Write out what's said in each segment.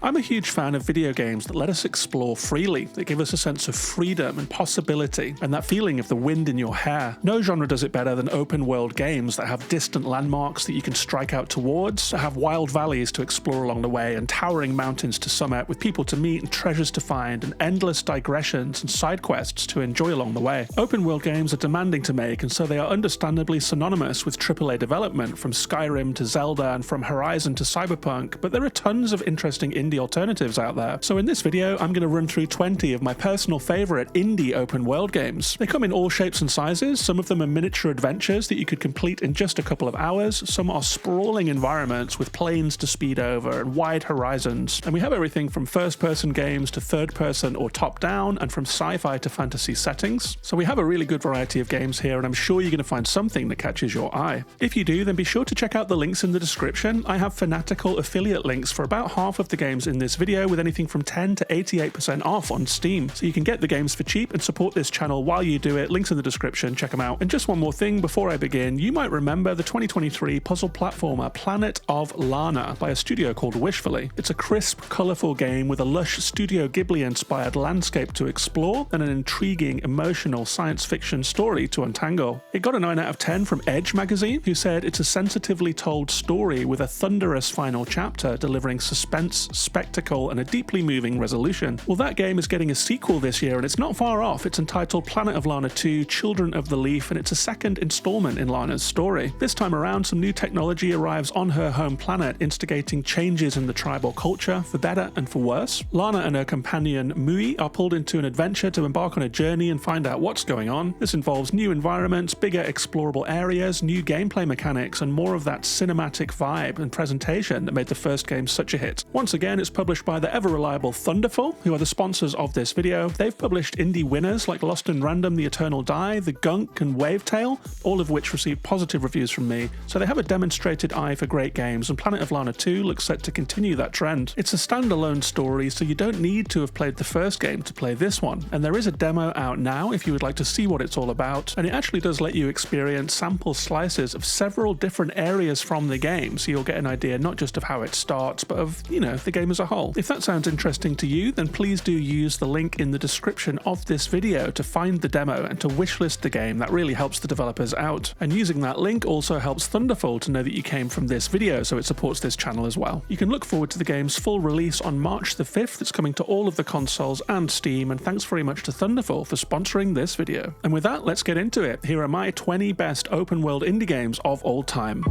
I'm a huge fan of video games that let us explore freely, that give us a sense of freedom and possibility, and that feeling of the wind in your hair. No genre does it better than open world games that have distant landmarks that you can strike out towards, that have wild valleys to explore along the way, and towering mountains to summit, with people to meet and treasures to find, and endless digressions and side quests to enjoy along the way. Open world games are demanding to make, and so they are understandably synonymous with AAA development, from Skyrim to Zelda and from Horizon to Cyberpunk, but there are tons of interesting indie alternatives out there. So in this video, I'm going to run through 20 of my personal favourite indie open world games. They come in all shapes and sizes. Some of them are miniature adventures that you could complete in just a couple of hours. Some are sprawling environments with plains to speed over and wide horizons. And we have everything from first-person games to third-person or top-down, and from sci-fi to fantasy settings. So we have a really good variety of games here, and I'm sure you're going to find something that catches your eye. If you do, then be sure to check out the links in the description. I have fanatical affiliate links for about half of the games in this video, with anything from 10 to 88% off on Steam. So you can get the games for cheap and support this channel while you do it. Links in the description, check them out. And just one more thing before I begin, you might remember the 2023 puzzle platformer Planet of Lana by a studio called Wishfully. It's a crisp, colourful game with a lush Studio Ghibli-inspired landscape to explore and an intriguing, emotional science fiction story to untangle. It got a 9 out of 10 from Edge magazine, who said it's a sensitively told story with a thunderous final chapter delivering suspense, spectacle, and a deeply moving resolution. Well, that game is getting a sequel this year, and it's not far off. It's entitled Planet of Lana 2: Children of the Leaf, and it's a second installment in Lana's story. This time around, some new technology arrives on her home planet, instigating changes in the tribal culture, for better and for worse. Lana and her companion Mui are pulled into an adventure to embark on a journey and find out what's going on. This involves new environments, bigger explorable areas, new gameplay mechanics, and more of that cinematic vibe and presentation that made the first game such a hit. Once again, it's published by the ever-reliable Thunderful, who are the sponsors of this video. They've published indie winners like Lost in Random, The Eternal Die, The Gunk, and Wavetail, all of which received positive reviews from me, so they have a demonstrated eye for great games, and Planet of Lana 2 looks set to continue that trend. It's a standalone story, so you don't need to have played the first game to play this one, and there is a demo out now if you would like to see what it's all about, and it actually does let you experience sample slices of several different areas from the game, so you'll get an idea not just of how it starts, but of, the game as a whole. If that sounds interesting to you, then please do use the link in the description of this video to find the demo and to wishlist the game. That really helps the developers out. And using that link also helps Thunderful to know that you came from this video, so it supports this channel as well. You can look forward to the game's full release on March the 5th. It's coming to all of the consoles and Steam, and thanks very much to Thunderful for sponsoring this video. And with that, let's get into it. Here are my 20 best open world indie games of all time.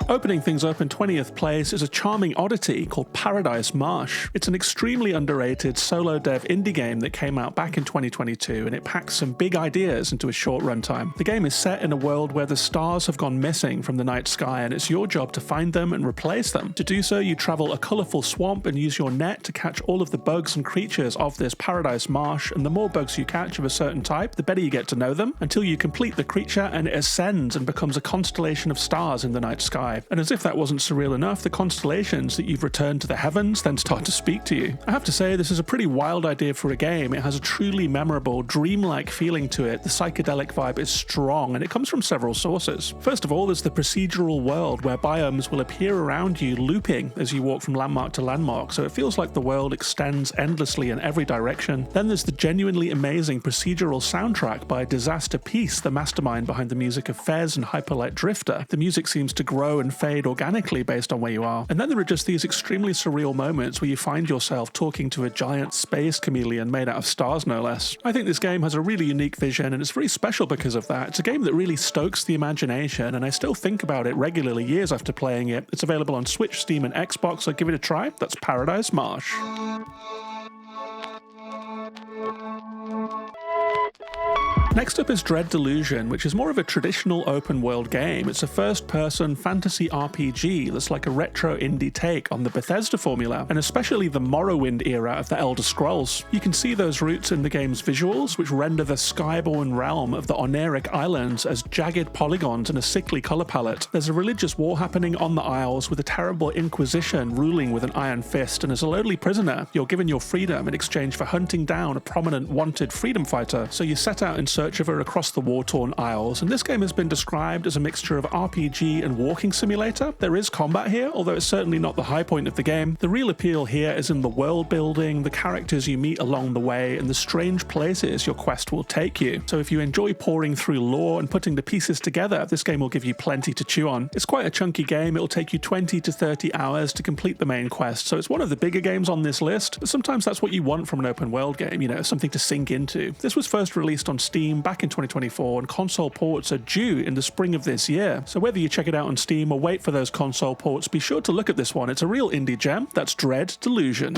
Opening things up in 20th place is a charming oddity called Paradise Marsh. It's an extremely underrated solo dev indie game that came out back in 2022, and it packs some big ideas into a short runtime. The game is set in a world where the stars have gone missing from the night sky, and it's your job to find them and replace them. To do so, you travel a colourful swamp and use your net to catch all of the bugs and creatures of this Paradise Marsh, and the more bugs you catch of a certain type, the better you get to know them, until you complete the creature and it ascends and becomes a constellation of stars in the night sky. And as if that wasn't surreal enough, the constellations that you've returned to the heavens then start to speak to you. I have to say, this is a pretty wild idea for a game. It has a truly memorable, dreamlike feeling to it. The psychedelic vibe is strong, and it comes from several sources. First of all, there's the procedural world, where biomes will appear around you, looping as you walk from landmark to landmark, so it feels like the world extends endlessly in every direction. Then there's the genuinely amazing procedural soundtrack by Disaster Peace, the mastermind behind the music of Fez and Hyperlight Drifter. The music seems to grow and fade organically based on where you are. And then there are just these extremely surreal moments where you find yourself talking to a giant space chameleon made out of stars, no less. I think this game has a really unique vision, and it's very special because of that. It's a game that really stokes the imagination, and I still think about it regularly years after playing it. It's available on Switch, Steam, and Xbox, so give it a try. That's Paradise Marsh. Next up is Delusion, which is more of a traditional open world game. It's a first-person fantasy RPG that's like a retro indie take on the Bethesda formula, and especially the Morrowind era of the Elder Scrolls. You can see those roots in the game's visuals, which render the skyborn realm of the Oneric Islands as jagged polygons and a sickly colour palette. There's a religious war happening on the Isles with a terrible Inquisition ruling with an iron fist, and as a lowly prisoner, you're given your freedom in exchange for hunting down a prominent wanted freedom fighter, so you set out in search of her across the war-torn Isles, and this game has been described as a mixture of RPG and walking simulator. There is combat here, although it's certainly not the high point of the game. The real appeal here is in the world building, the characters you meet along the way, and the strange places your quest will take you. So if you enjoy pouring through lore and putting the pieces together, this game will give you plenty to chew on. It's quite a chunky game. It'll take you 20 to 30 hours to complete the main quest, so it's one of the bigger games on this list, but sometimes that's what you want from an open world game, you know, something to sink into. This was first released on Steam back in 2024, and console ports are due in the spring of this year. So whether you check it out on Steam or wait for those console ports, be sure to look at this one. It's a real indie gem. That's Delusion.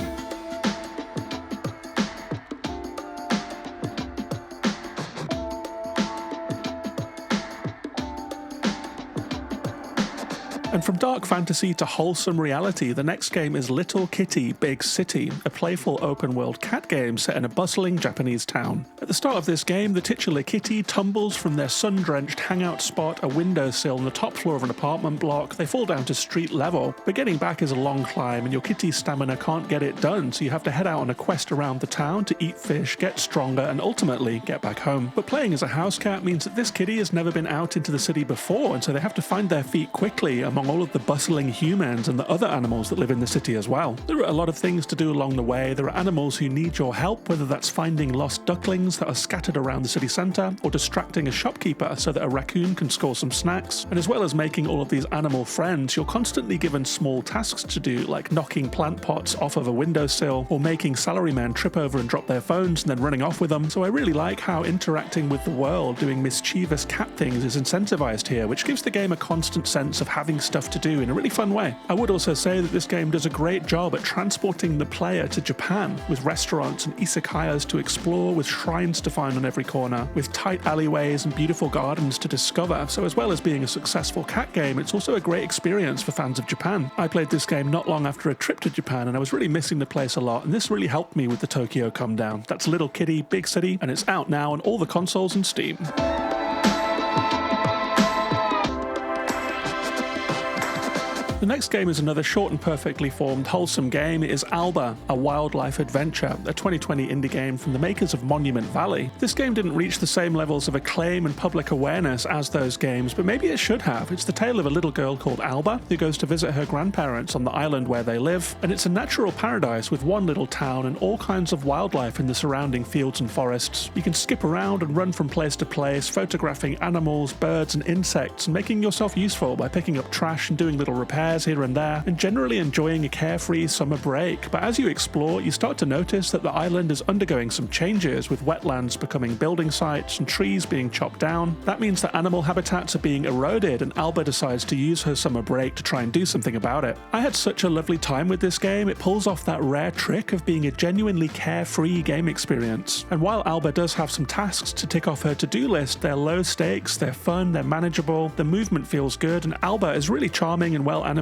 And from dark fantasy to wholesome reality, the next game is Little Kitty Big City, a playful open-world cat game set in a bustling Japanese town. At the start of this game, the titular kitty tumbles from their sun-drenched hangout spot, a windowsill on the top floor of an apartment block. They fall down to street level, but getting back is a long climb, and your kitty's stamina can't get it done, so you have to head out on a quest around the town to eat fish, get stronger, and ultimately get back home. But playing as a house cat means that this kitty has never been out into the city before, and so they have to find their feet quickly among all of the bustling humans and the other animals that live in the city as well. There are a lot of things to do along the way. There are animals who need your help, whether that's finding lost ducklings that are scattered around the city centre, or distracting a shopkeeper so that a raccoon can score some snacks. And as well as making all of these animal friends, you're constantly given small tasks to do, like knocking plant pots off of a windowsill, or making salarymen trip over and drop their phones and then running off with them. So I really like how interacting with the world, doing mischievous cat things, is incentivized here, which gives the game a constant sense of having stuff to do in a really fun way. I would also say that this game does a great job at transporting the player to Japan, with restaurants and izakayas to explore, with shrines to find on every corner, with tight alleyways and beautiful gardens to discover. So as well as being a successful cat game, it's also a great experience for fans of Japan. I played this game not long after a trip to Japan, and I was really missing the place a lot, and this really helped me with the Tokyo come down. That's Little Kitty Big City, and it's out now on all the consoles and Steam. The next game is another short and perfectly formed, wholesome game. It is Alba, a wildlife adventure, a 2020 indie game from the makers of Monument Valley. This game didn't reach the same levels of acclaim and public awareness as those games, but maybe it should have. It's the tale of a little girl called Alba who goes to visit her grandparents on the island where they live, and it's a natural paradise with one little town and all kinds of wildlife in the surrounding fields and forests. You can skip around and run from place to place, photographing animals, birds and insects, and making yourself useful by picking up trash and doing little repairs here and there, and generally enjoying a carefree summer break. But as you explore, you start to notice that the island is undergoing some changes, with wetlands becoming building sites and trees being chopped down. That means that animal habitats are being eroded, and Alba decides to use her summer break to try and do something about it. I had such a lovely time with this game. It pulls off that rare trick of being a genuinely carefree game experience. And while Alba does have some tasks to tick off her to-do list, they're low stakes, they're fun, they're manageable, the movement feels good, and Alba is really charming and well animated.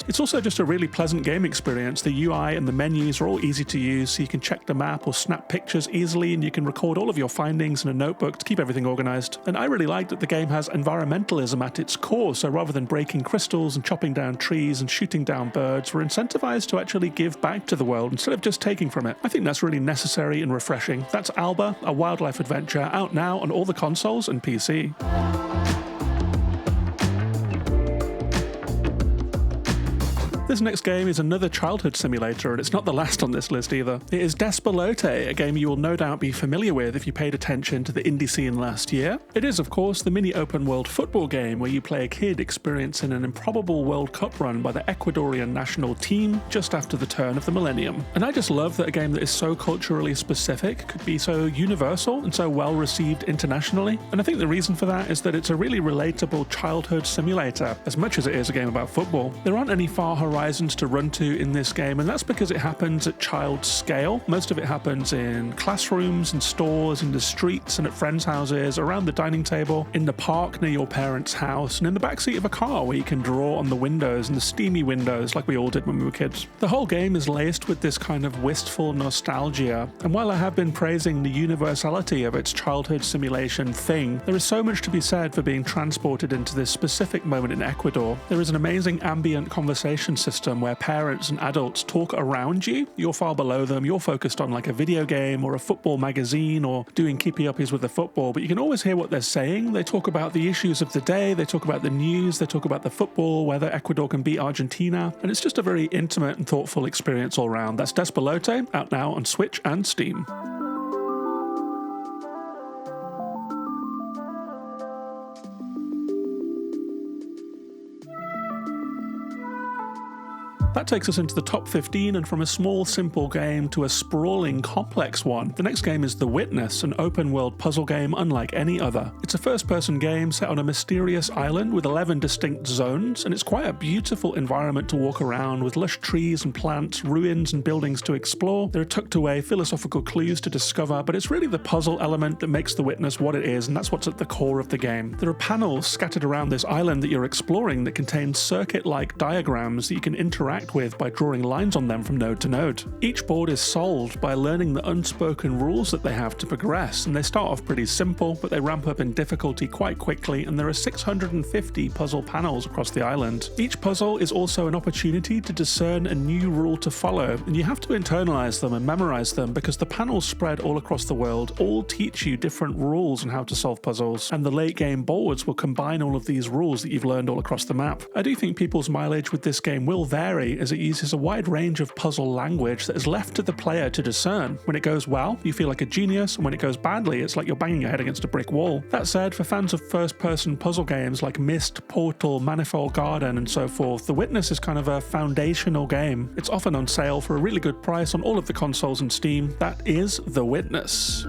It's also just a really pleasant game experience. The UI and the menus are all easy to use, so you can check the map or snap pictures easily, and you can record all of your findings in a notebook to keep everything organized. And I really like that the game has environmentalism at its core, so rather than breaking crystals and chopping down trees and shooting down birds, we're incentivized to actually give back to the world instead of just taking from it. I think that's really necessary and refreshing. That's Alba, a wildlife adventure, out now on all the consoles and PC. This next game is another childhood simulator, and it's not the last on this list either. It is Despelote, a game you will no doubt be familiar with if you paid attention to the indie scene last year. It is, of course, the mini open-world football game where you play a kid experiencing an improbable World Cup run by the Ecuadorian national team just after the turn of the millennium. And I just love that a game that is so culturally specific could be so universal and so well received internationally. And I think the reason for that is that it's a really relatable childhood simulator, as much as it is a game about football. There aren't any far horizon horizons to run to in this game, and that's because it happens at child scale. Most of it happens in classrooms and stores, in the streets and at friends' houses, around the dining table, in the park near your parents' house, and in the backseat of a car where you can draw on the windows and the steamy windows like we all did when we were kids. The whole game is laced with this kind of wistful nostalgia, and while I have been praising the universality of its childhood simulation thing, there is so much to be said for being transported into this specific moment in Ecuador. There is an amazing ambient conversation system where parents and adults talk around you. You're far below them, you're focused on like a video game or a football magazine or doing keepy-uppies with the football, but you can always hear what they're saying. They talk about the issues of the day, they talk about the news, they talk about the football, whether Ecuador can beat Argentina, and it's just a very intimate and thoughtful experience all around. That's Despelote, out now on Switch and Steam. That takes us into the top 15, and from a small, simple game to a sprawling, complex one. The next game is The Witness, an open-world puzzle game unlike any other. It's a first-person game set on a mysterious island with 11 distinct zones, and it's quite a beautiful environment to walk around with lush trees and plants, ruins and buildings to explore. There are tucked-away philosophical clues to discover, but it's really the puzzle element that makes The Witness what it is, and that's what's at the core of the game. There are panels scattered around this island that you're exploring that contain circuit-like diagrams that you can interact with by drawing lines on them from node to node. Each board is solved by learning the unspoken rules that they have to progress, and they start off pretty simple, but they ramp up in difficulty quite quickly, and there are 650 puzzle panels across the island. Each puzzle is also an opportunity to discern a new rule to follow, and you have to internalize them and memorize them because the panels spread all across the world all teach you different rules on how to solve puzzles, and the late game boards will combine all of these rules that you've learned all across the map. I do think people's mileage with this game will vary as it uses a wide range of puzzle language that is left to the player to discern. When it goes well, you feel like a genius, and when it goes badly, it's like you're banging your head against a brick wall. That said, for fans of first-person puzzle games like Myst, Portal, Manifold Garden, and so forth, The Witness is kind of a foundational game. It's often on sale for a really good price on all of the consoles and Steam. That is The Witness.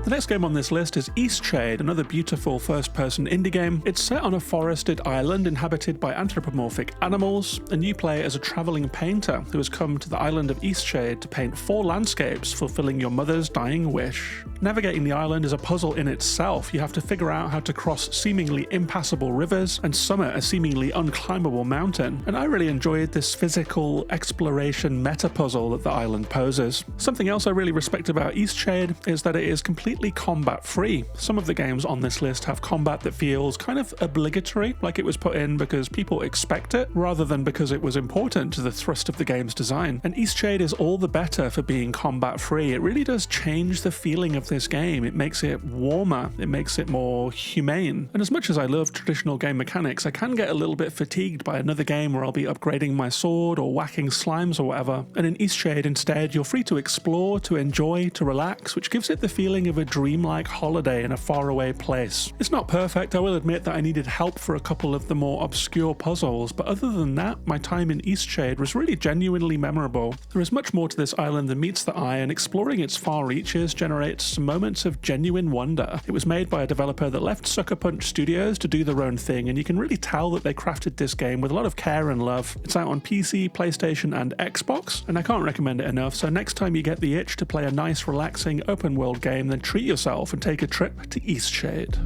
The next game on this list is Eastshade, another beautiful first-person indie game. It's set on a forested island inhabited by anthropomorphic animals, and you play as a travelling painter who has come to the island of Eastshade to paint 4 landscapes fulfilling your mother's dying wish. Navigating the island is a puzzle in itself. You have to figure out how to cross seemingly impassable rivers and summit a seemingly unclimbable mountain, and I really enjoyed this physical exploration meta-puzzle that the island poses. Something else I really respect about Eastshade is that it is completely combat free. Some of the games on this list have combat that feels kind of obligatory, like it was put in because people expect it rather than because it was important to the thrust of the game's design. And Eastshade is all the better for being combat free. It really does change the feeling of this game. It makes it warmer, it makes it more humane. And as much as I love traditional game mechanics, I can get a little bit fatigued by another game where I'll be upgrading my sword or whacking slimes or whatever. And in Eastshade instead, you're free to explore, to enjoy, to relax, which gives it the feeling of a dreamlike holiday in a faraway place. It's not perfect, I will admit that I needed help for a couple of the more obscure puzzles, but other than that, my time in Eastshade was really genuinely memorable. There is much more to this island than meets the eye, and exploring its far reaches generates some moments of genuine wonder. It was made by a developer that left Sucker Punch Studios to do their own thing, and you can really tell that they crafted this game with a lot of care and love. It's out on PC, PlayStation, and Xbox, and I can't recommend it enough, so next time you get the itch to play a nice, relaxing, open world game, then treat yourself and take a trip to Eastshade.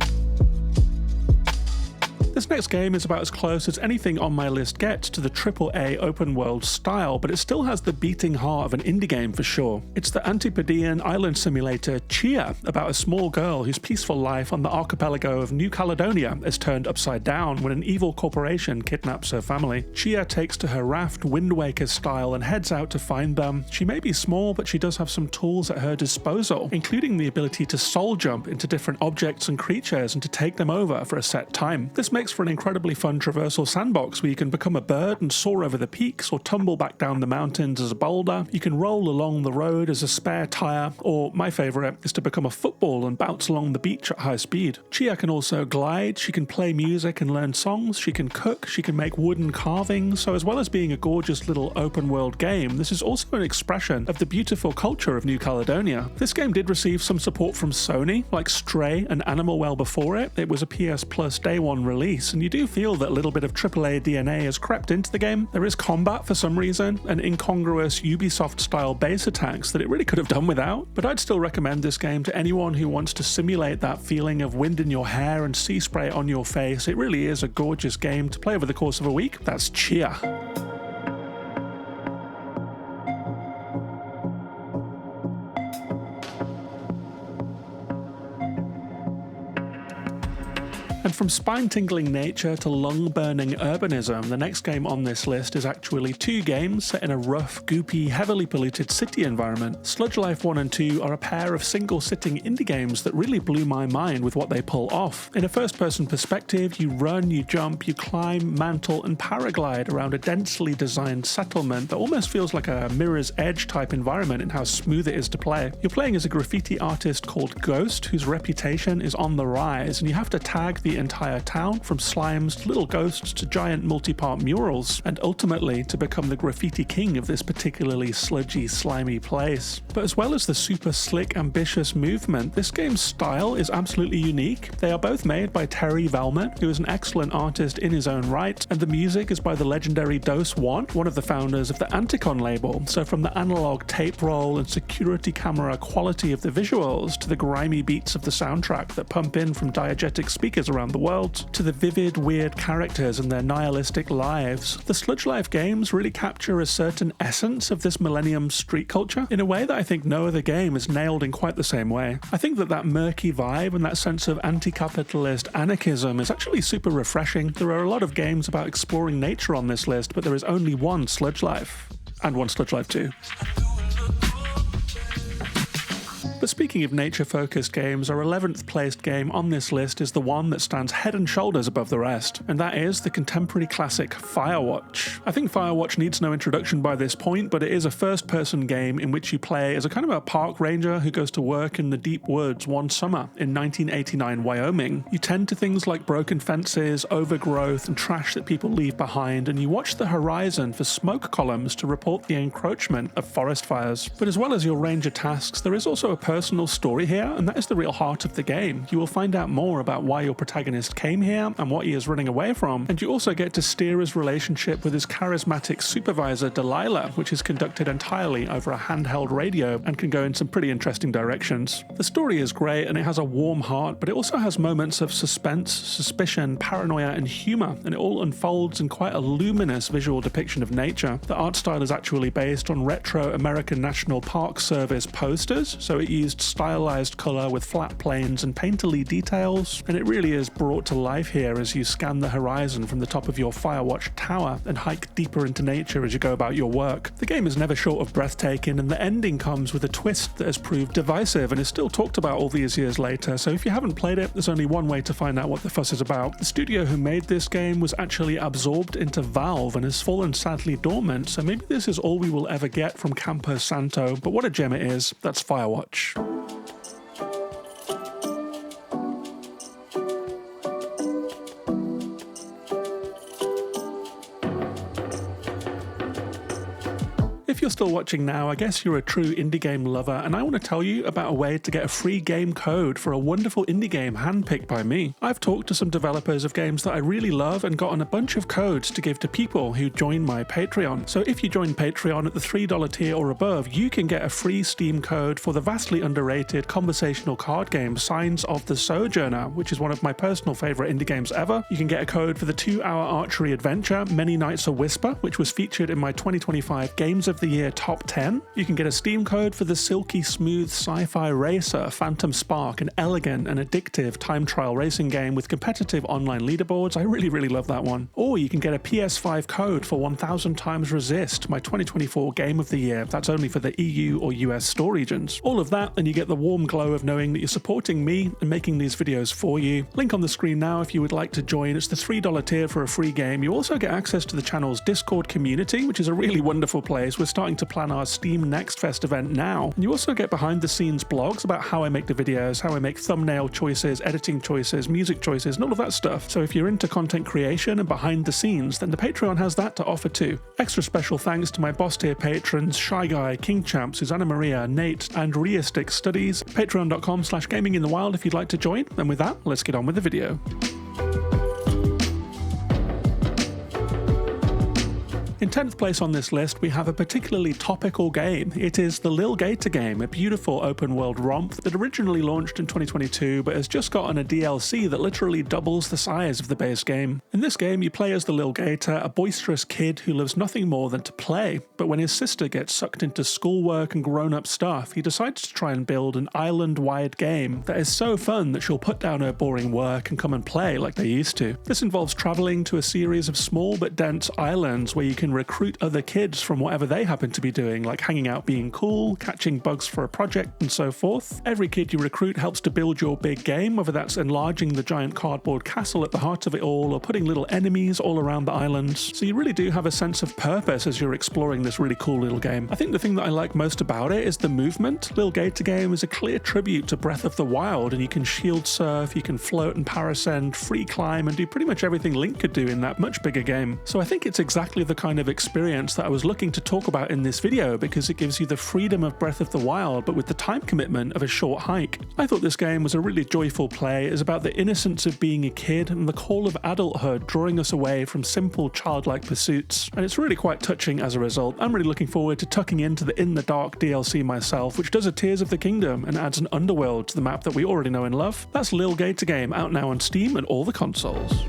This next game is about as close as anything on my list gets to the AAA open world style, but it still has the beating heart of an indie game for sure. It's the Antipodean island simulator Tchia, about a small girl whose peaceful life on the archipelago of New Caledonia is turned upside down when an evil corporation kidnaps her family. Tchia takes to her raft Wind Waker style and heads out to find them. She may be small, but she does have some tools at her disposal, including the ability to soul jump into different objects and creatures and to take them over for a set time. This makes makes for an incredibly fun traversal sandbox where you can become a bird and soar over the peaks, or tumble back down the mountains as a boulder. You can roll along the road as a spare tyre, or my favourite is to become a football and bounce along the beach at high speed. Tchia can also glide, she can play music and learn songs, she can cook, she can make wooden carvings, so as well as being a gorgeous little open world game, this is also an expression of the beautiful culture of New Caledonia. This game did receive some support from Sony, like Stray and Animal well before it. It was a PS Plus day one release, and you do feel that a little bit of AAA DNA has crept into the game. There is combat for some reason, and incongruous Ubisoft-style base attacks that it really could have done without, but I'd still recommend this game to anyone who wants to simulate that feeling of wind in your hair and sea spray on your face. It really is a gorgeous game to play over the course of a week. That's Tchia. And from spine-tingling nature to lung-burning urbanism, the next game on this list is actually two games set in a rough, goopy, heavily polluted city environment. Sludge Life 1 and 2 are a pair of single-sitting indie games that really blew my mind with what they pull off. In a first-person perspective, you run, you jump, you climb, mantle, and paraglide around a densely designed settlement that almost feels like a Mirror's Edge type environment in how smooth it is to play. You're playing as a graffiti artist called Ghost, whose reputation is on the rise, and you have to tag the entire town, from slimes to little ghosts to giant multi-part murals, and ultimately to become the graffiti king of this particularly sludgy, slimy place. But as well as the super slick, ambitious movement, this game's style is absolutely unique. They are both made by Terry Velmet, who is an excellent artist in his own right, and the music is by the legendary Dose One, one of the founders of the Anticon label. So from the analog tape roll and security camera quality of the visuals, to the grimy beats of the soundtrack that pump in from diegetic speakers around the world, to the vivid, weird characters and their nihilistic lives, the Sludge Life games really capture a certain essence of this millennium street culture in a way that I think no other game is nailed in quite the same way. I think that murky vibe and that sense of anti-capitalist anarchism is actually super refreshing. There are a lot of games about exploring nature on this list, but there is only one Sludge Life, and one Sludge Life 2. But speaking of nature-focused games, our 11th placed game on this list is the one that stands head and shoulders above the rest, and that is the contemporary classic Firewatch. I think Firewatch needs no introduction by this point, but it is a first-person game in which you play as a kind of a park ranger who goes to work in the deep woods one summer in 1989 Wyoming. You tend to things like broken fences, overgrowth, and trash that people leave behind, and you watch the horizon for smoke columns to report the encroachment of forest fires. But as well as your ranger tasks, there is also a personal story here, and that is the real heart of the game. You will find out more about why your protagonist came here and what he is running away from, and you also get to steer his relationship with his charismatic supervisor Delilah, which is conducted entirely over a handheld radio and can go in some pretty interesting directions. The story is great and it has a warm heart, but it also has moments of suspense, suspicion, paranoia, and humour, and it all unfolds in quite a luminous visual depiction of nature. The art style is actually based on retro American National Park Service posters, so it used stylized colour with flat planes and painterly details, and it really is brought to life here as you scan the horizon from the top of your Firewatch tower and hike deeper into nature as you go about your work. The game is never short of breathtaking, and the ending comes with a twist that has proved divisive and is still talked about all these years later, so if you haven't played it, there's only one way to find out what the fuss is about. The studio who made this game was actually absorbed into Valve and has fallen sadly dormant, so maybe this is all we will ever get from Campo Santo, but what a gem it is. That's Firewatch. If you're still watching now, I guess you're a true indie game lover, and I want to tell you about a way to get a free game code for a wonderful indie game handpicked by me. I've talked to some developers of games that I really love and gotten a bunch of codes to give to people who join my Patreon. So if you join Patreon at the $3 tier or above, you can get a free Steam code for the vastly underrated conversational card game Signs of the Sojourner, which is one of my personal favourite indie games ever. You can get a code for the 2-hour archery adventure Many Nights a Whisper, which was featured in my 2025 Games of the Year Top 10. You can get a Steam code for the silky smooth sci-fi racer Phantom Spark, an elegant and addictive time trial racing game with competitive online leaderboards. I really love that one. Or you can get a PS5 code for 1000 Times Resist, my 2024 Game of the Year. That's only for the EU or US store regions. All of that, and you get the warm glow of knowing that you're supporting me and making these videos for you. Link on the screen now if you would like to join. It's the $3 tier for a free game. You also get access to the channel's Discord community, which is a really wonderful place. We're starting to plan our Steam Next Fest event now. And you also get behind the scenes blogs about how I make the videos, how I make thumbnail choices, editing choices, music choices, and all of that stuff. So if you're into content creation and behind the scenes, then the Patreon has that to offer too. Extra special thanks to my boss tier patrons, Shy Guy, King Champ, Susanna Maria, Nate, and Reistic Studies. Patreon.com/gaminginthewild if you'd like to join. And with that, let's get on with the video. In 10th place on this list, we have a particularly topical game. It is the Lil Gator Game, a beautiful open-world romp that originally launched in 2022 but has just gotten a DLC that literally doubles the size of the base game. In this game, you play as the Lil Gator, a boisterous kid who loves nothing more than to play, but when his sister gets sucked into schoolwork and grown-up stuff, he decides to try and build an island-wide game that is so fun that she'll put down her boring work and come and play like they used to. This involves traveling to a series of small but dense islands where you can recruit other kids from whatever they happen to be doing, like hanging out being cool, catching bugs for a project, and so forth. Every kid you recruit helps to build your big game, whether that's enlarging the giant cardboard castle at the heart of it all, or putting little enemies all around the islands. So you really do have a sense of purpose as you're exploring this really cool little game. I think the thing that I like most about it is the movement. Lil Gator Game is a clear tribute to Breath of the Wild, and you can shield surf, you can float and parascend, free climb, and do pretty much everything Link could do in that much bigger game. So I think it's exactly the kind of experience that I was looking to talk about in this video, because it gives you the freedom of Breath of the Wild but with the time commitment of a short hike. I thought this game was a really joyful play. It is about the innocence of being a kid and the call of adulthood drawing us away from simple childlike pursuits, and it's really quite touching as a result. I'm really looking forward to tucking into the In the Dark DLC myself, which does a Tears of the Kingdom and adds an underworld to the map that we already know and love. That's Lil Gator Game, out now on Steam and all the consoles.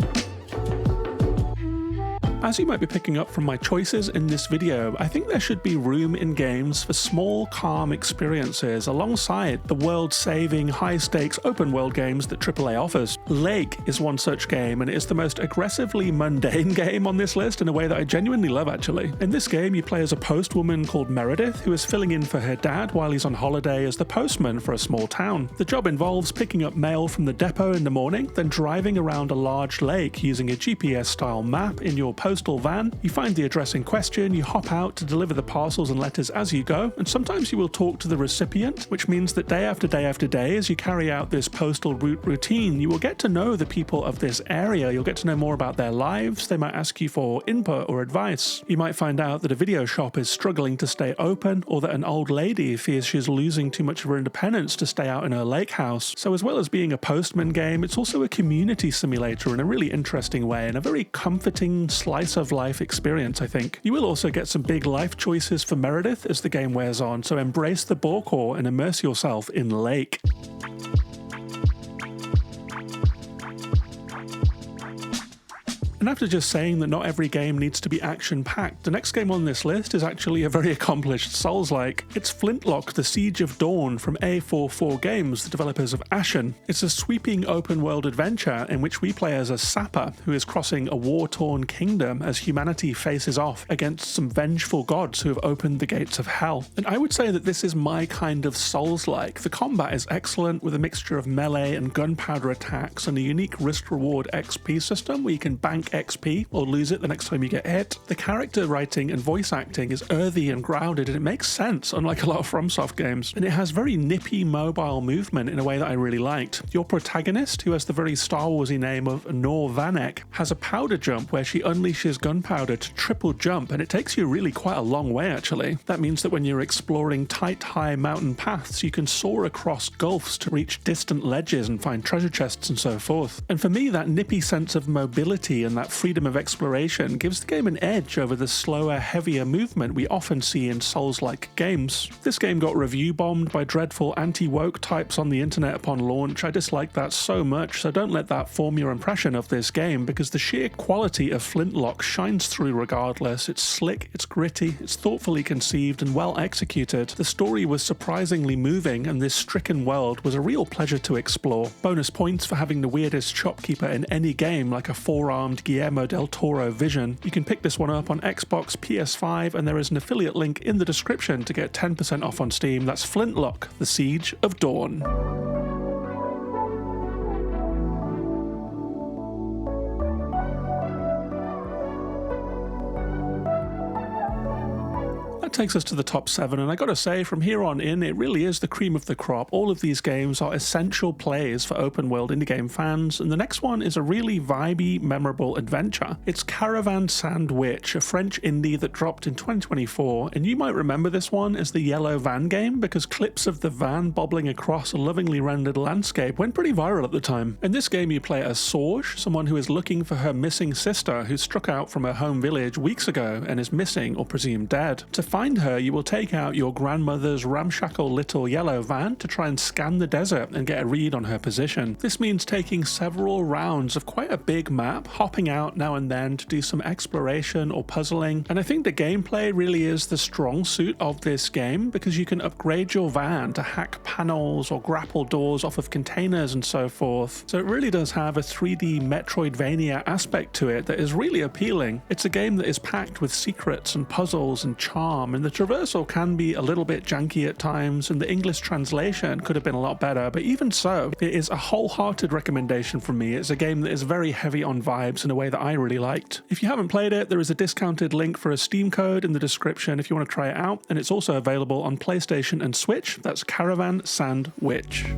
As you might be picking up from my choices in this video, I think there should be room in games for small, calm experiences alongside the world-saving, high-stakes, open-world games that AAA offers. Lake is one such game, and it is the most aggressively mundane game on this list in a way that I genuinely love, actually. In this game, you play as a postwoman called Meredith, who is filling in for her dad while he's on holiday as the postman for a small town. The job involves picking up mail from the depot in the morning, then driving around a large lake using a GPS-style map in your postal van. You find the address in question, you hop out to deliver the parcels and letters as you go, and sometimes you will talk to the recipient, which means that day after day after day, as you carry out this postal route routine, you will get to know the people of this area. You'll get to know more about their lives. They might ask you for input or advice. You might find out that a video shop is struggling to stay open, or that an old lady fears she's losing too much of her independence to stay out in her lake house. So as well as being a postman game, it's also a community simulator in a really interesting way, and a very comforting slice of life experience, I think. You will also get some big life choices for Meredith as the game wears on, so embrace the Borkor and immerse yourself in Lake. And after just saying that not every game needs to be action-packed, the next game on this list is actually a very accomplished Souls-like. It's Flintlock, the Siege of Dawn from A44 Games, the developers of Ashen. It's a sweeping open-world adventure in which we play as a sapper who is crossing a war-torn kingdom as humanity faces off against some vengeful gods who have opened the gates of hell. And I would say that this is my kind of Souls-like. The combat is excellent, with a mixture of melee and gunpowder attacks and a unique risk-reward XP system where you can bank XP or lose it the next time you get hit. The character writing and voice acting is earthy and grounded, and it makes sense, unlike a lot of FromSoft games. And it has very nippy mobile movement in a way that I really liked. Your protagonist, who has the very Star Warsy name of Nor Vanek, has a powder jump where she unleashes gunpowder to triple jump, and it takes you really quite a long way, actually. That means that when you're exploring tight, high mountain paths, you can soar across gulfs to reach distant ledges and find treasure chests and so forth. And for me, that nippy sense of mobility and that that freedom of exploration gives the game an edge over the slower, heavier movement we often see in Souls-like games. This game got review bombed by dreadful anti-woke types on the internet upon launch. I disliked that so much, so don't let that form your impression of this game, because the sheer quality of Flintlock shines through regardless. It's slick, it's gritty, it's thoughtfully conceived and well executed. The story was surprisingly moving, and this stricken world was a real pleasure to explore. Bonus points for having the weirdest shopkeeper in any game, like a four-armed Guillermo del Toro vision. You can pick this one up on Xbox, PS5, and there is an affiliate link in the description to get 10% off on Steam. That's Flintlock, The Siege of Dawn. Takes us to the top 7, and I gotta say, from here on in, it really is the cream of the crop. All of these games are essential plays for open world indie game fans, and the next one is a really vibey, memorable adventure. It's Caravan Sandwitch, a French indie that dropped in 2024, and you might remember this one as the yellow van game because clips of the van bobbling across a lovingly rendered landscape went pretty viral at the time. In this game you play as Seige, someone who is looking for her missing sister who struck out from her home village weeks ago and is missing or presumed dead. To find her, you will take out your grandmother's ramshackle little yellow van to try and scan the desert and get a read on her position. This means taking several rounds of quite a big map, hopping out now and then to do some exploration or puzzling, and I think the gameplay really is the strong suit of this game because you can upgrade your van to hack panels or grapple doors off of containers and so forth. So it really does have a 3D Metroidvania aspect to it that is really appealing. It's a game that is packed with secrets and puzzles and charm, and the traversal can be a little bit janky at times, and the English translation could have been a lot better, but even so, it is a wholehearted recommendation from me. It's a game that is very heavy on vibes in a way that I really liked. If you haven't played it, there is a discounted link for a Steam code in the description if you want to try it out, and it's also available on PlayStation and Switch. That's Caravan Sandwitch.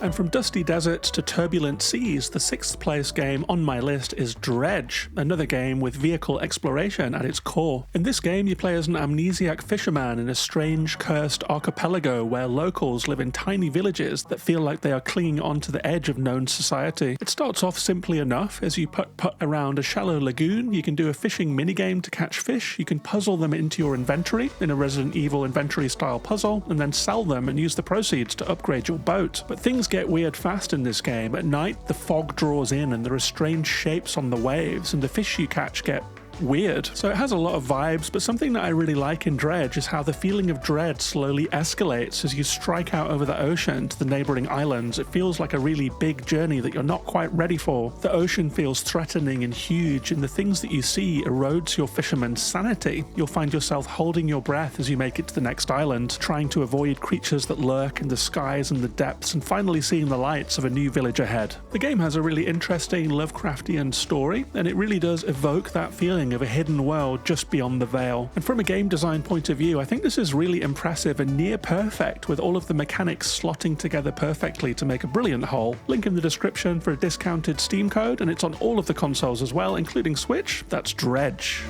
And from dusty deserts to turbulent seas, the 6th place game on my list is Dredge, another game with vehicle exploration at its core. In this game, you play as an amnesiac fisherman in a strange, cursed archipelago where locals live in tiny villages that feel like they are clinging onto the edge of known society. It starts off simply enough. As you putt around a shallow lagoon, you can do a fishing minigame to catch fish, you can puzzle them into your inventory in a Resident Evil inventory-style puzzle, and then sell them and use the proceeds to upgrade your boat. But things get weird fast in this game. At night, the fog draws in and there are strange shapes on the waves, and the fish you catch get weird. So it has a lot of vibes, but something that I really like in Dredge is how the feeling of dread slowly escalates as you strike out over the ocean to the neighboring islands. It feels like a really big journey that you're not quite ready for. The ocean feels threatening and huge, and the things that you see erodes your fisherman's sanity. You'll find yourself holding your breath as you make it to the next island, trying to avoid creatures that lurk in the skies and the depths, and finally seeing the lights of a new village ahead. The game has a really interesting Lovecraftian story, and it really does evoke that feeling of a hidden world just beyond the veil. And from a game design point of view, I think this is really impressive and near perfect, with all of the mechanics slotting together perfectly to make a brilliant whole. Link in the description for a discounted Steam code, and it's on all of the consoles as well, including Switch. That's Dredge.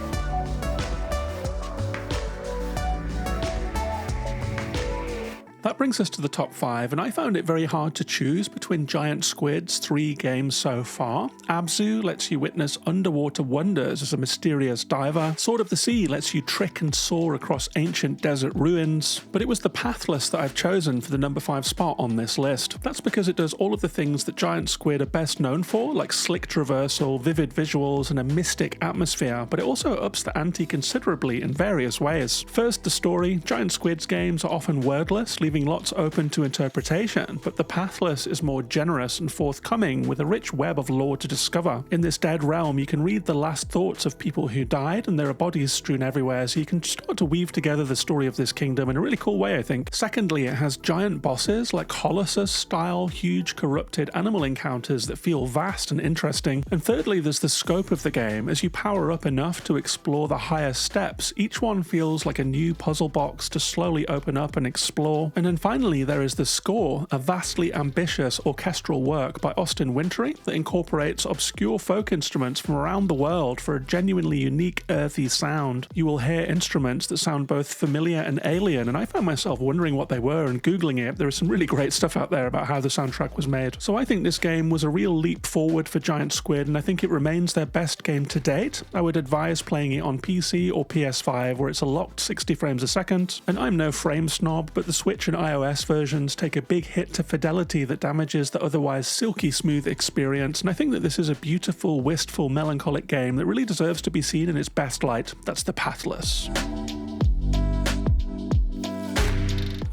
That brings us to the top 5, and I found it very hard to choose between Giant Squid's 3 games so far. Abzu lets you witness underwater wonders as a mysterious diver. Sword of the Sea lets you trick and soar across ancient desert ruins. But it was the Pathless that I've chosen for the number 5 spot on this list. That's because it does all of the things that Giant Squid are best known for, like slick traversal, vivid visuals, and a mystic atmosphere, but it also ups the ante considerably in various ways. First, the story. Giant Squid's games are often wordless, leaving lots open to interpretation, but the Pathless is more generous and forthcoming with a rich web of lore to discover. In this dead realm, you can read the last thoughts of people who died, and there are bodies strewn everywhere, so you can start to weave together the story of this kingdom in a really cool way, I think. Secondly, it has giant bosses like Colossus-style, huge corrupted animal encounters that feel vast and interesting. And thirdly, there's the scope of the game. As you power up enough to explore the higher steps, each one feels like a new puzzle box to slowly open up and explore. And And then finally there is the score, a vastly ambitious orchestral work by Austin Wintory that incorporates obscure folk instruments from around the world for a genuinely unique earthy sound. You will hear instruments that sound both familiar and alien, and I found myself wondering what they were and googling it. There is some really great stuff out there about how the soundtrack was made. So I think this game was a real leap forward for Giant Squid, and I think it remains their best game to date. I would advise playing it on PC or PS5 where it's a locked 60 frames a second, and I'm no frame snob, but the Switch and iOS versions take a big hit to fidelity that damages the otherwise silky smooth experience, and I think that this is a beautiful, wistful, melancholic game that really deserves to be seen in its best light. That's the Pathless.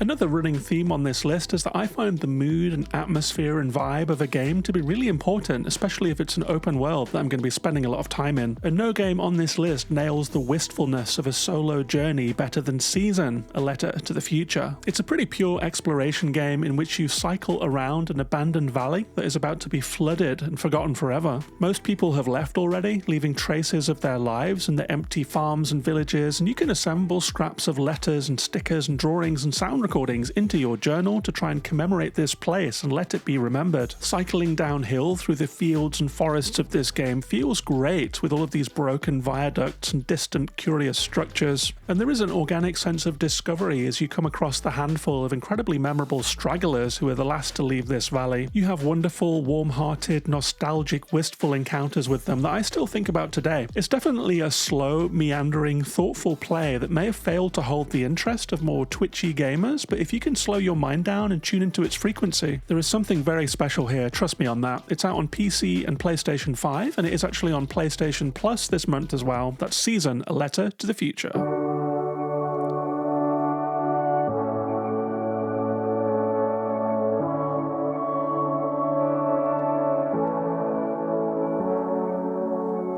Another running theme on this list is that I find the mood and atmosphere and vibe of a game to be really important, especially if it's an open world that I'm going to be spending a lot of time in. And no game on this list nails the wistfulness of a solo journey better than Season, A Letter to the Future. It's a pretty pure exploration game in which you cycle around an abandoned valley that is about to be flooded and forgotten forever. Most people have left already, leaving traces of their lives in the empty farms and villages, and you can assemble scraps of letters and stickers and drawings and sound recordings into your journal to try and commemorate this place and let it be remembered. Cycling downhill through the fields and forests of this game feels great with all of these broken viaducts and distant curious structures, and there is an organic sense of discovery as you come across the handful of incredibly memorable stragglers who are the last to leave this valley. You have wonderful, warm-hearted, nostalgic, wistful encounters with them that I still think about today. It's definitely a slow, meandering, thoughtful play that may have failed to hold the interest of more twitchy gamers, but if you can slow your mind down and tune into its frequency, there is something very special here, trust me on that. It's out on PC and PlayStation 5, and it is actually on PlayStation Plus this month as well. That's Season, A Letter to the Future.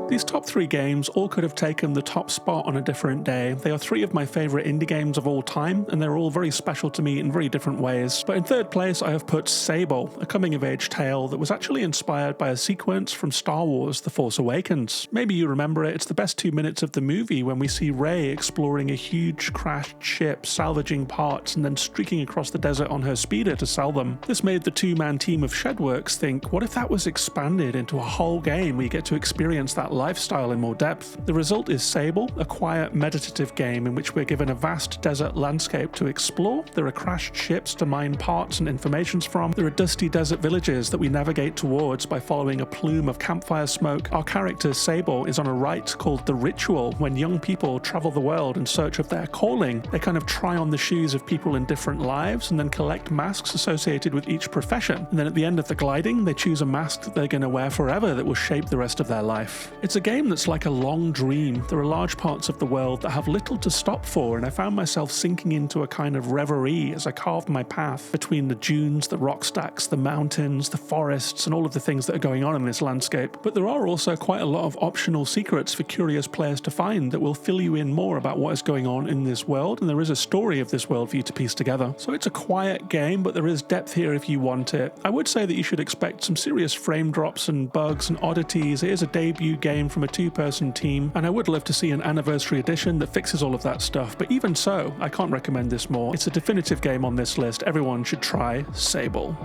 These top three games all could have taken the top spot on a different day. They are three of my favourite indie games of all time, and they're all very special to me in very different ways. But in third place I have put Seige, a coming-of-age tale that was actually inspired by a sequence from Star Wars The Force Awakens. Maybe you remember it, it's the best 2 minutes of the movie when we see Rey exploring a huge crashed ship, salvaging parts, and then streaking across the desert on her speeder to sell them. This made the two-man team of Shedworks think, what if that was expanded into a whole game where you get to experience that lifestyle in more depth? The result is Seige, a quiet, meditative game in which we're given a vast desert landscape to explore. There are crashed ships to mine parts and informations from. There are dusty desert villages that we navigate towards by following a plume of campfire smoke. Our character Seige is on a rite called The Ritual, when young people travel the world in search of their calling. They kind of try on the shoes of people in different lives and then collect masks associated with each profession. And then at the end of the gliding, they choose a mask that they're going to wear forever that will shape the rest of their life. It's a game that's like a long dream. There are large parts of the world that have little to stop for, and I found myself sinking into a kind of reverie as I carved my path between the dunes, the rock stacks, the mountains, the forests, and all of the things that are going on in this landscape. But there are also quite a lot of optional secrets for curious players to find that will fill you in more about what is going on in this world, and there is a story of this world for you to piece together. So it's a quiet game, but there is depth here if you want it. I would say that you should expect some serious frame drops and bugs and oddities. It is a debut game from a two-person team, and I would love to see an anniversary edition that fixes all of that stuff, but even so, I can't recommend this more. It's a definitive game on this list. Everyone should try Seige.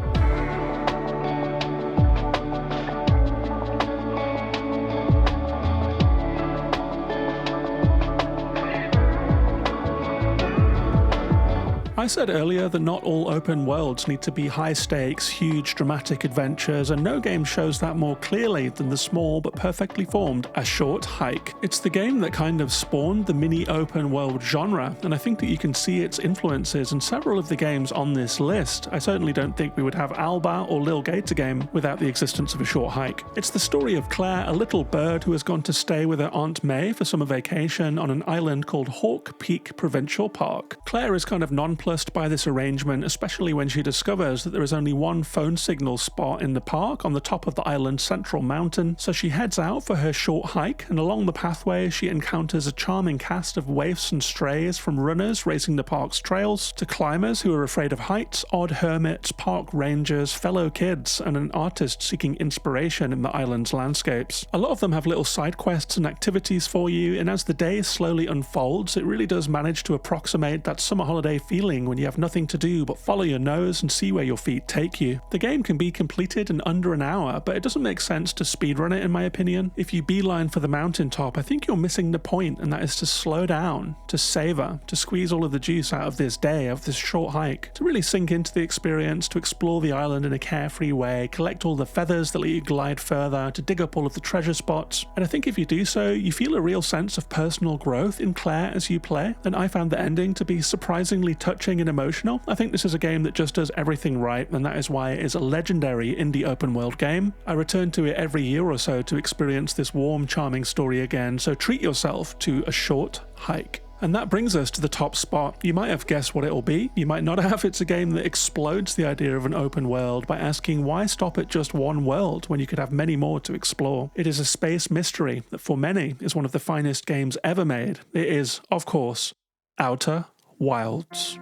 I said earlier that not all open worlds need to be high stakes, huge dramatic adventures, and no game shows that more clearly than the small but perfectly formed A Short Hike. It's the game that kind of spawned the mini open world genre, and I think that you can see its influences in several of the games on this list. I certainly don't think we would have Alba or Lil Gator Game without the existence of A Short Hike. It's the story of Claire, a little bird who has gone to stay with her Aunt May for summer vacation on an island called Hawk Peak Provincial Park. Claire is kind of nonplussed by this arrangement, especially when she discovers that there is only one phone signal spot in the park on the top of the island's central mountain, so she heads out for her short hike, and along the pathway she encounters a charming cast of waifs and strays, from runners racing the park's trails to climbers who are afraid of heights, odd hermits, park rangers, fellow kids, and an artist seeking inspiration in the island's landscapes. A lot of them have little side quests and activities for you, and as the day slowly unfolds, it really does manage to approximate that summer holiday feeling exciting when you have nothing to do but follow your nose and see where your feet take you. The game can be completed in under an hour, but it doesn't make sense to speedrun it in my opinion. If you beeline for the mountaintop, I think you're missing the point, and that is to slow down, to savor, to squeeze all of the juice out of this day, of this short hike, to really sink into the experience, to explore the island in a carefree way, collect all the feathers that let you glide further, to dig up all of the treasure spots. And I think if you do so, you feel a real sense of personal growth in Claire as you play, and I found the ending to be surprisingly touching and emotional. I think this is a game that just does everything right, and that is why it is a legendary indie open world game. I return to it every year or so to experience this warm, charming story again, so treat yourself to a short hike. And that brings us to the top spot. You might have guessed what it'll be. You might not have. It's a game that explodes the idea of an open world by asking why stop at just one world when you could have many more to explore. It is a space mystery that for many is one of the finest games ever made. It is, of course, Outer Wilds.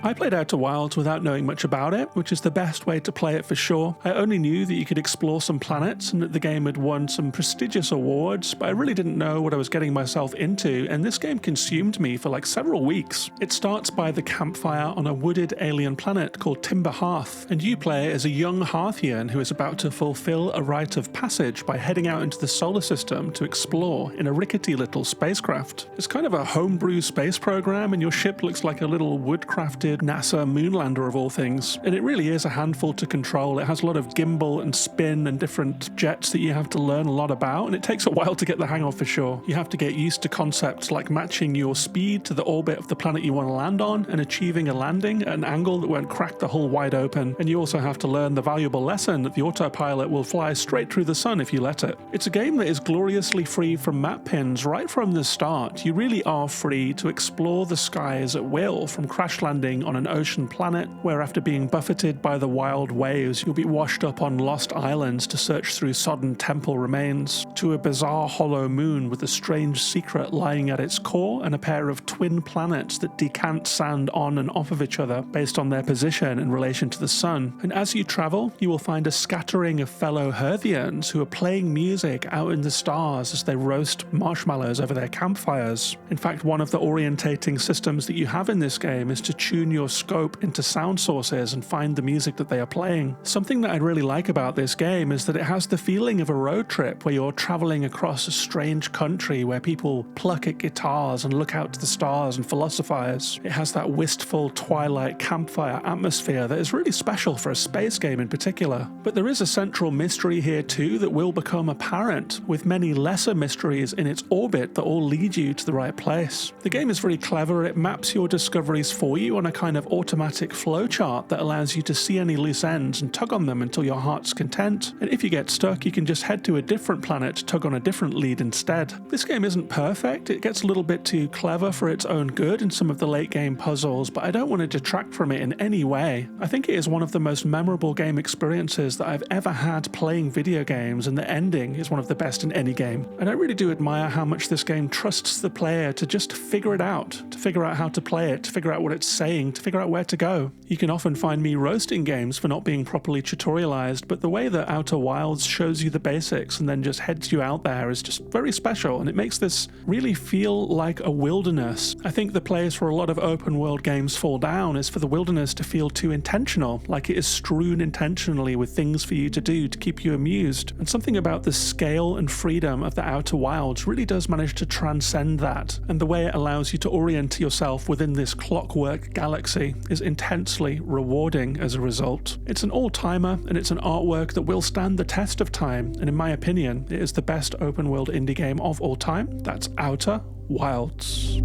I played Outer Wilds without knowing much about it, which is the best way to play it for sure. I only knew that you could explore some planets and that the game had won some prestigious awards, but I really didn't know what I was getting myself into, and this game consumed me for like several weeks. It starts by the campfire on a wooded alien planet called Timber Hearth, and you play as a young Hearthian who is about to fulfill a rite of passage by heading out into the solar system to explore in a rickety little spacecraft. It's kind of a homebrew space program, and your ship looks like a little wood-crafted NASA moonlander of all things, and it really is a handful to control. It has a lot of gimbal and spin and different jets that you have to learn a lot about, and it takes a while to get the hang of for sure. You have to get used to concepts like matching your speed to the orbit of the planet you want to land on and achieving a landing at an angle that won't crack the hull wide open, and you also have to learn the valuable lesson that the autopilot will fly straight through the sun if you let it. It's a game that is gloriously free from map pins right from the start. You really are free to explore the skies at will, from crash landing on an ocean planet, where after being buffeted by the wild waves, you'll be washed up on lost islands to search through sodden temple remains, to a bizarre hollow moon with a strange secret lying at its core, and a pair of twin planets that decant sand on and off of each other based on their position in relation to the sun. And as you travel, you will find a scattering of fellow Hearthians who are playing music out in the stars as they roast marshmallows over their campfires. In fact, one of the orientating systems that you have in this game is to tune your scope into sound sources and find the music that they are playing. Something that I really like about this game is that it has the feeling of a road trip where you're traveling across a strange country where people pluck at guitars and look out to the stars and philosophize. It has that wistful twilight campfire atmosphere that is really special for a space game in particular. But there is a central mystery here too that will become apparent, with many lesser mysteries in its orbit that all lead you to the right place. The game is really clever. It maps your discoveries for you on a kind of automatic flowchart that allows you to see any loose ends and tug on them until your heart's content. And if you get stuck, you can just head to a different planet to tug on a different lead instead. This game isn't perfect. It gets a little bit too clever for its own good in some of the late game puzzles, but I don't want to detract from it in any way. I think it is one of the most memorable game experiences that I've ever had playing video games, and the ending is one of the best in any game. And I really do admire how much this game trusts the player to just figure it out, to figure out how to play it, to figure out what it's saying, to figure out where to go. You can often find me roasting games for not being properly tutorialized, but the way that Outer Wilds shows you the basics and then just heads you out there is just very special, and it makes this really feel like a wilderness. I think the place where a lot of open world games fall down is for the wilderness to feel too intentional, like it is strewn intentionally with things for you to do to keep you amused. And something about the scale and freedom of the Outer Wilds really does manage to transcend that, and the way it allows you to orient yourself within this clockwork galaxy is intensely rewarding as a result. It's an all-timer, and it's an artwork that will stand the test of time, and in my opinion, it is the best open world indie game of all time. That's Outer Wilds.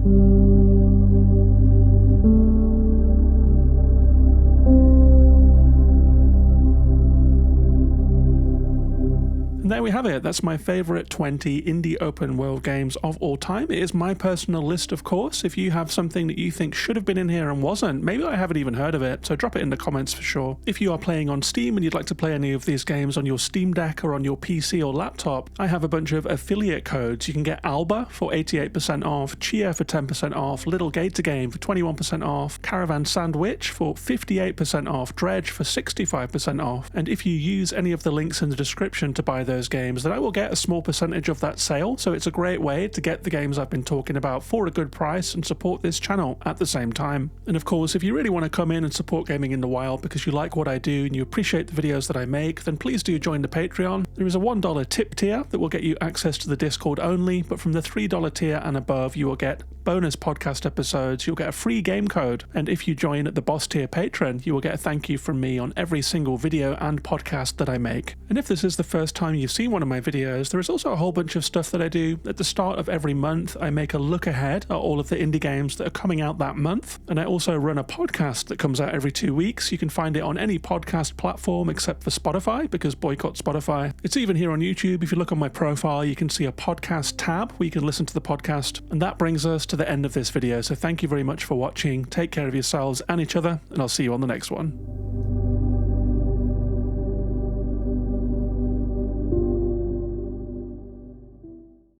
And there we we have it. That's my favorite 20 indie open world games of all time. It is my personal list, of course. If you have something that you think should have been in here and wasn't, maybe I haven't even heard of it, so drop it in the comments for sure. If you are playing on Steam and you'd like to play any of these games on your Steam Deck or on your PC or laptop, I have a bunch of affiliate codes. You can get Alba for 88% off, Tchia for 10% off, Lil Gator Game for 21% off, Caravan Sandwitch for 58% off, Dredge for 65% off, and if you use any of the links in the description to buy those games, then I will get a small percentage of that sale, so it's a great way to get the games I've been talking about for a good price and support this channel at the same time. And of course, if you really want to come in and support Gaming in the Wild because you like what I do and you appreciate the videos that I make, then please do join the Patreon. There is a $1 tip tier that will get you access to the Discord only, but from the $3 tier and above, you will get bonus podcast episodes, you'll get a free game code, and if you join at the boss tier patron, you will get a thank you from me on every single video and podcast that I make. And if this is the first time you've seen one of my videos, there is also a whole bunch of stuff that I do. At the start of every month, I make a look ahead at all of the indie games that are coming out that month, and I also run a podcast that comes out every 2 weeks. You can find it on any podcast platform except for Spotify, because boycott Spotify. It's even here on YouTube. If you look on my profile, you can see a podcast tab where you can listen to the podcast, and that brings us to the end of this video. So thank you very much for watching. Take care of yourselves and each other, and I'll see you on the next one.